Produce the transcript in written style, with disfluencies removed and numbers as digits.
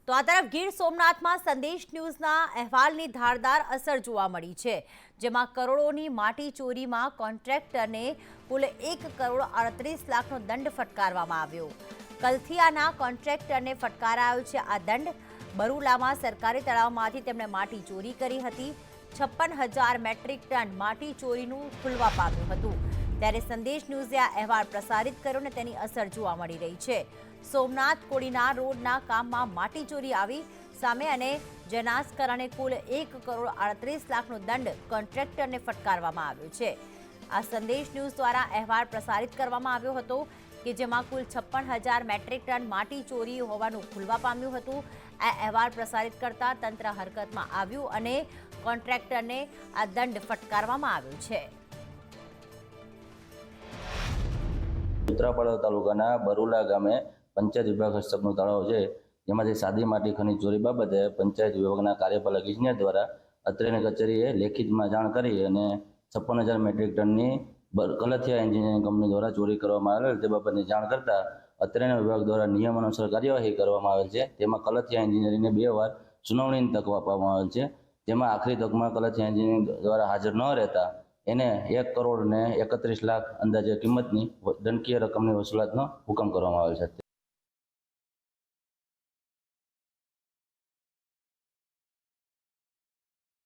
તો આ તરફ ગીર સોમનાથમાં સંદેશ ન્યૂઝના અહેવાલની ધારદાર અસર જોવા મળી છે, જેમાં કરોડોની માટી ચોરીમાં કોન્ટ્રાક્ટરને કુલ 1,38,00,000નો દંડ ફટકારવામાં આવ્યો। કલથિયાના કોન્ટ્રાક્ટરને ફટકારાયો છે આ દંડ। બરુલામાં સરકારી તળાવમાંથી તેમણે માટી ચોરી કરી હતી। 56,000 મેટ્રિક ટન માટી ચોરીનું ખુલવા પામ્યું હતું। ત્યારે સંદેશ ન્યૂઝે આ અહેવાલ પ્રસારિત કર્યો અને તેની અસર જોવા મળી રહી છે। સોમનાથ કોડીનાર રોડના કામમાં માટી ચોરી આવી સામે અને જેના કારણે કુલ 1,38,00,000નો દંડ કોન્ટ્રાક્ટરને ફટકારવામાં આવ્યો છે। આ સંદેશ ન્યૂઝ દ્વારા અહેવાલ પ્રસારિત કરવામાં આવ્યો હતો કે જેમાં કુલ 56,000 મેટ્રિક ટન માટી ચોરી હોવાનું ખુલવા પામ્યું હતું। આ અહેવાલ પ્રસારિત કરતા તંત્ર હરકતમાં આવ્યું અને કોન્ટ્રાક્ટરને આ દંડ ફટકારવામાં આવ્યો છે। સૂત્રાપાડા તાલુકાના બરુલા ગામે પંચાયત વિભાગ હસ્તકનું તળાવ છે, જેમાંથી સાદી માટી ખનીજ ચોરી બાબતે પંચાયત વિભાગના કાર્યપાલક ઇજનેર દ્વારા અત્રેની કચેરીએ લેખિતમાં જાણ કરી અને 56,000 મેટ્રિક ટનની કલથિયા એન્જિનિયરિંગ કંપની દ્વારા ચોરી કરવામાં આવેલ તે બાબતની જાણ કરતા અત્રેના વિભાગ દ્વારા નિયમ અનુસાર કાર્યવાહી કરવામાં આવેલ છે। તેમાં કલથિયા એન્જિનિયરિંગને 2 વાર સુનાવણીની તક આપવામાં આવેલ છે। તેમાં આખરી તકમાં કલથિયા એન્જિનિયરિંગ દ્વારા હાજર ન રહેતા એને 1,31,00,000 અંદાજે કિંમતની દંડકીય રકમની વસૂલાતનો હુકમ કરવામાં આવેલ છે।